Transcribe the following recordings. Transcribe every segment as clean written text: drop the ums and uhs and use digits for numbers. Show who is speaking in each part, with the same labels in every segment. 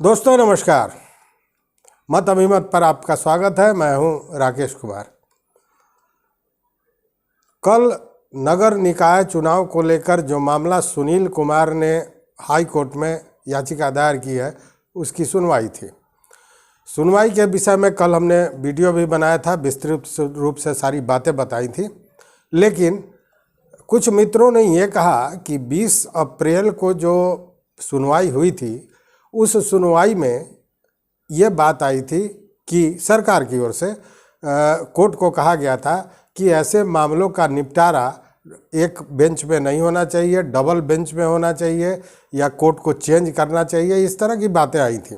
Speaker 1: दोस्तों नमस्कार। मत अभिमत पर आपका स्वागत है। मैं हूं राकेश कुमार। कल नगर निकाय चुनाव को लेकर जो मामला सुनील कुमार ने हाई कोर्ट में याचिका दायर की है, उसकी सुनवाई थी। सुनवाई के विषय में कल हमने वीडियो भी बनाया था, विस्तृत रूप से सारी बातें बताई थी। लेकिन कुछ मित्रों ने ये कहा कि 20 अप्रैल को जो सुनवाई हुई थी, उस सुनवाई में ये बात आई थी कि सरकार की ओर से कोर्ट को कहा गया था कि ऐसे मामलों का निपटारा एक बेंच में नहीं होना चाहिए, डबल बेंच में होना चाहिए या कोर्ट को चेंज करना चाहिए। इस तरह की बातें आई थी।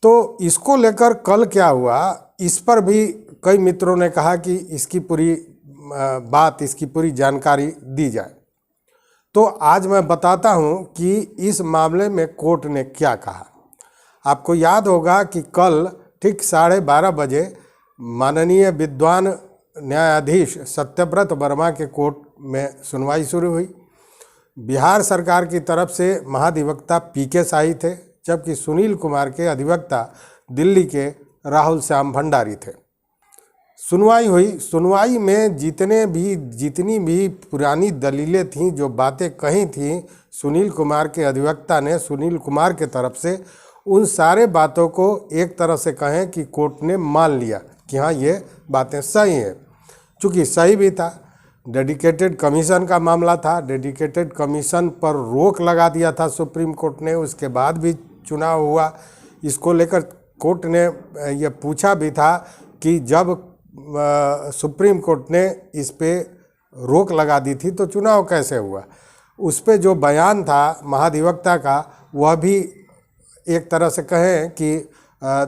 Speaker 1: तो इसको लेकर कल क्या हुआ, इस पर भी कई मित्रों ने कहा कि इसकी पूरी जानकारी दी जाए। तो आज मैं बताता हूं कि इस मामले में कोर्ट ने क्या कहा। आपको याद होगा कि कल ठीक 12:30 बजे माननीय विद्वान न्यायाधीश सत्यव्रत वर्मा के कोर्ट में सुनवाई शुरू हुई। बिहार सरकार की तरफ से महाधिवक्ता पीके शाही थे, जबकि सुनील कुमार के अधिवक्ता दिल्ली के राहुल श्याम भंडारी थे। सुनवाई हुई। सुनवाई में जितनी भी पुरानी दलीलें थीं, जो बातें कही थीं सुनील कुमार के अधिवक्ता ने सुनील कुमार के तरफ से, उन सारे बातों को एक तरह से कहें कि कोर्ट ने मान लिया कि हाँ, ये बातें सही हैं। चूँकि सही भी था, डेडिकेटेड कमीशन का मामला था, डेडिकेटेड कमीशन पर रोक लगा दिया था सुप्रीम कोर्ट ने। उसके बाद भी चुनाव हुआ। इसको लेकर कोर्ट ने ये पूछा भी था कि जब सुप्रीम कोर्ट ने इस पे रोक लगा दी थी तो चुनाव कैसे हुआ। उस पे जो बयान था महाधिवक्ता का, वह भी एक तरह से कहें कि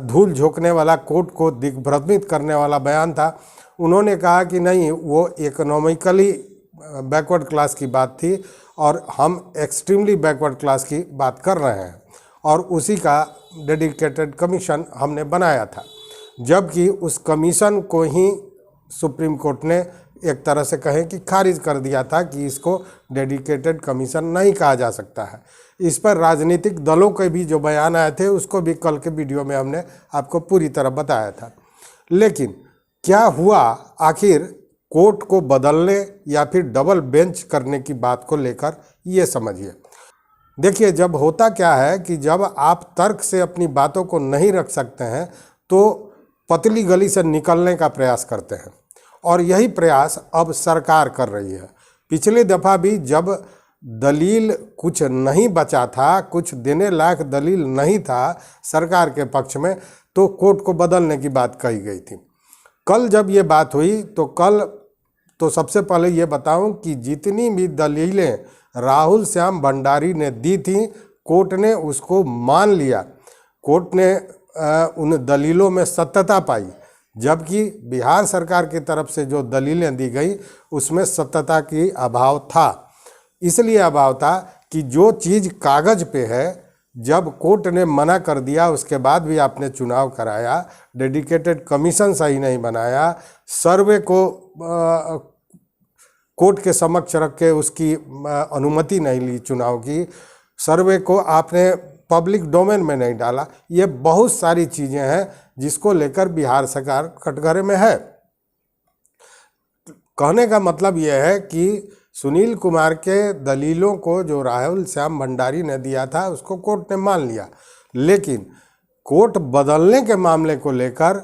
Speaker 1: धूल झोंकने वाला, कोर्ट को दिग्भ्रमित करने वाला बयान था। उन्होंने कहा कि नहीं, वो इकोनॉमिकली बैकवर्ड क्लास की बात थी और हम एक्सट्रीमली बैकवर्ड क्लास की बात कर रहे हैं, और उसी का डेडिकेटेड कमीशन हमने बनाया था। जबकि उस कमीशन को ही सुप्रीम कोर्ट ने एक तरह से कहें कि खारिज कर दिया था कि इसको डेडिकेटेड कमीशन नहीं कहा जा सकता है। इस पर राजनीतिक दलों के भी जो बयान आए थे, उसको भी कल के वीडियो में हमने आपको पूरी तरह बताया था। लेकिन क्या हुआ आखिर कोर्ट को बदलने या फिर डबल बेंच करने की बात को लेकर, ये समझिए। देखिए, जब होता क्या है कि जब आप तर्क से अपनी बातों को नहीं रख सकते हैं तो पतली गली से निकलने का प्रयास करते हैं, और यही प्रयास अब सरकार कर रही है। पिछली दफ़ा भी जब दलील कुछ नहीं बचा था, कुछ देने लायक दलील नहीं था सरकार के पक्ष में, तो कोर्ट को बदलने की बात कही गई थी। कल जब ये बात हुई तो सबसे पहले ये बताऊं कि जितनी भी दलीलें राहुल श्याम भंडारी ने दी थी, कोर्ट ने उसको मान लिया। कोर्ट ने उन दलीलों में सत्यता पाई, जबकि बिहार सरकार की तरफ से जो दलीलें दी गई उसमें सत्यता की अभाव था। इसलिए अभाव था कि जो चीज़ कागज़ पे है, जब कोर्ट ने मना कर दिया, उसके बाद भी आपने चुनाव कराया, डेडिकेटेड कमीशन सही नहीं बनाया, सर्वे को कोर्ट के समक्ष रख के उसकी अनुमति नहीं ली, चुनाव की सर्वे को आपने पब्लिक डोमेन में नहीं डाला, ये बहुत सारी चीज़ें हैं जिसको लेकर बिहार सरकार कटघरे में है। कहने का मतलब यह है कि सुनील कुमार के दलीलों को जो राहुल श्याम भंडारी ने दिया था, उसको कोर्ट ने मान लिया। लेकिन कोर्ट बदलने के मामले को लेकर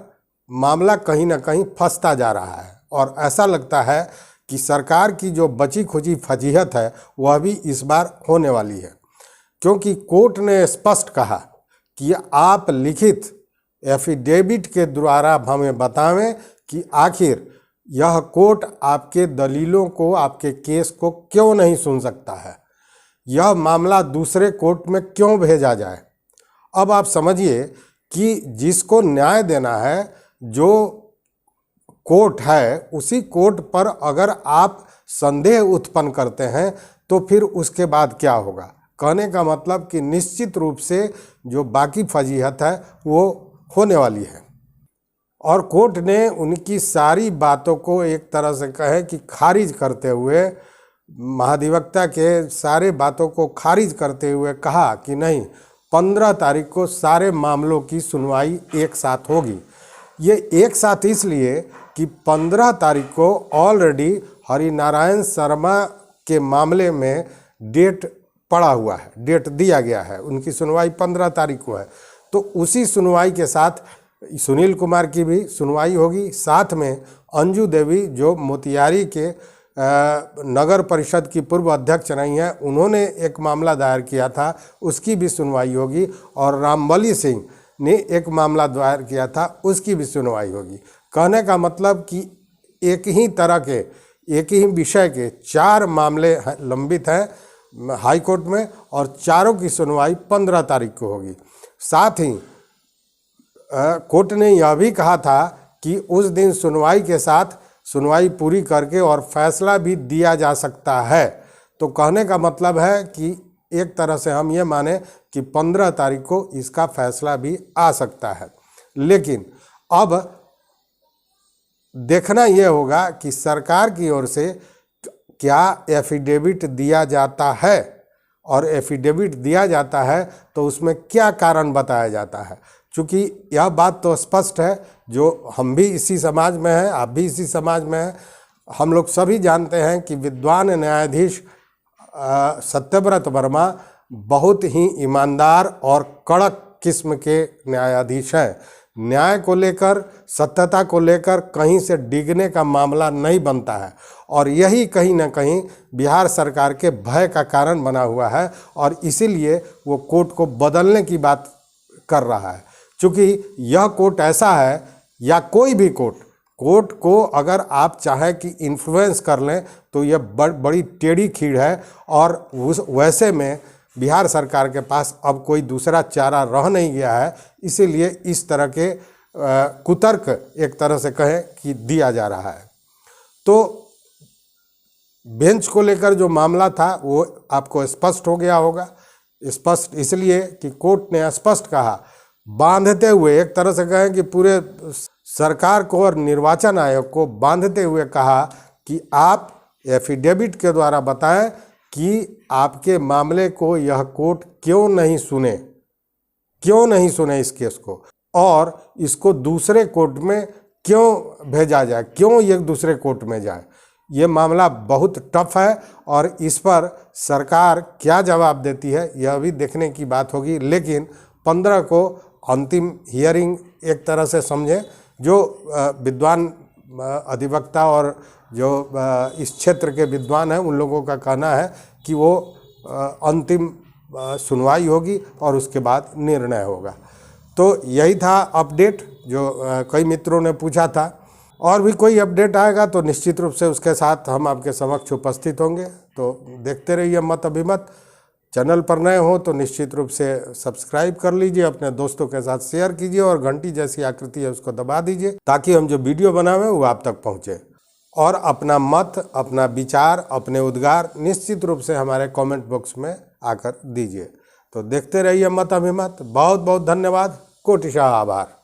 Speaker 1: मामला कहीं ना कहीं फंसता जा रहा है, और ऐसा लगता है कि सरकार की जो बची खुची फजीहत है, वह भी इस बार होने वाली है। क्योंकि कोर्ट ने स्पष्ट कहा कि आप लिखित एफिडेविट के द्वारा हमें बतावें कि आखिर यह कोर्ट आपके दलीलों को, आपके केस को क्यों नहीं सुन सकता है, यह मामला दूसरे कोर्ट में क्यों भेजा जाए। अब आप समझिए कि जिसको न्याय देना है, जो कोर्ट है, उसी कोर्ट पर अगर आप संदेह उत्पन्न करते हैं तो फिर उसके बाद क्या होगा। कहने का मतलब कि निश्चित रूप से जो बाकी फजीहत है वो होने वाली है, और कोर्ट ने उनकी सारी बातों को एक तरह से कहे कि खारिज करते हुए, महाधिवक्ता के सारे बातों को खारिज करते हुए कहा कि नहीं, 15 तारीख को सारे मामलों की सुनवाई एक साथ होगी। ये एक साथ इसलिए कि 15 तारीख को ऑलरेडी हरिनारायण शर्मा के मामले में डेट पड़ा हुआ है, डेट दिया गया है, उनकी सुनवाई 15 तारीख को है। तो उसी सुनवाई के साथ सुनील कुमार की भी सुनवाई होगी, साथ में अंजू देवी जो मोतिहारी के नगर परिषद की पूर्व अध्यक्ष रही हैं, उन्होंने एक मामला दायर किया था, उसकी भी सुनवाई होगी, और रामबली सिंह ने एक मामला दायर किया था, उसकी भी सुनवाई होगी। कहने का मतलब कि एक ही तरह के, एक ही विषय के 4 मामले लंबित हैं हाई कोर्ट में, और चारों की सुनवाई 15 तारीख को होगी। साथ ही कोर्ट ने यह भी कहा था कि उस दिन सुनवाई के साथ सुनवाई पूरी करके और फैसला भी दिया जा सकता है। तो कहने का मतलब है कि एक तरह से हम ये माने कि 15 तारीख को इसका फैसला भी आ सकता है। लेकिन अब देखना ये होगा कि सरकार की ओर से क्या एफिडेविट दिया जाता है, और एफिडेविट दिया जाता है तो उसमें क्या कारण बताया जाता है। चूँकि यह बात तो स्पष्ट है, जो हम भी इसी समाज में हैं, आप भी इसी समाज में हैं, हम लोग सभी जानते हैं कि विद्वान न्यायाधीश सत्यव्रत वर्मा बहुत ही ईमानदार और कड़क किस्म के न्यायाधीश हैं। न्याय को लेकर, सत्यता को लेकर कहीं से डिगने का मामला नहीं बनता है, और यही कहीं ना कहीं बिहार सरकार के भय का कारण बना हुआ है, और इसीलिए वो कोर्ट को बदलने की बात कर रहा है। क्योंकि यह कोर्ट ऐसा है, या कोई भी कोर्ट को अगर आप चाहें कि इन्फ्लुएंस कर लें तो यह बड़ी टेढ़ी खीर है, और वैसे में बिहार सरकार के पास अब कोई दूसरा चारा रह नहीं गया है। इसीलिए इस तरह के कुतर्क एक तरह से कहें कि दिया जा रहा है। तो बेंच को लेकर जो मामला था वो आपको स्पष्ट हो गया होगा। स्पष्ट इसलिए कि कोर्ट ने स्पष्ट कहा, बांधते हुए, एक तरह से कहें कि पूरे सरकार को और निर्वाचन आयोग को बांधते हुए कहा कि आप एफिडेविट के द्वारा बताएं कि आपके मामले को यह कोर्ट क्यों नहीं सुने इस केस को, और इसको दूसरे कोर्ट में क्यों भेजा जाए, क्यों ये दूसरे कोर्ट में जाए। ये मामला बहुत टफ है, और इस पर सरकार क्या जवाब देती है यह भी देखने की बात होगी। लेकिन 15 को अंतिम हियरिंग एक तरह से समझें। जो विद्वान अधिवक्ता और जो इस क्षेत्र के विद्वान हैं, उन लोगों का कहना है कि वो अंतिम सुनवाई होगी और उसके बाद निर्णय होगा। तो यही था अपडेट जो कई मित्रों ने पूछा था। और भी कोई अपडेट आएगा तो निश्चित रूप से उसके साथ हम आपके समक्ष उपस्थित होंगे। तो देखते रहिए मत अभिमत। चैनल पर नए हो तो निश्चित रूप से सब्सक्राइब कर लीजिए, अपने दोस्तों के साथ शेयर कीजिए, और घंटी जैसी आकृति है उसको दबा दीजिए, ताकि हम जो वीडियो बनावें वो आप तक पहुँचे। और अपना मत, अपना विचार, अपने उद्गार निश्चित रूप से हमारे कमेंट बॉक्स में आकर दीजिए। तो देखते रहिए मत अभिमत। बहुत बहुत धन्यवाद, कोटिशाह आभार।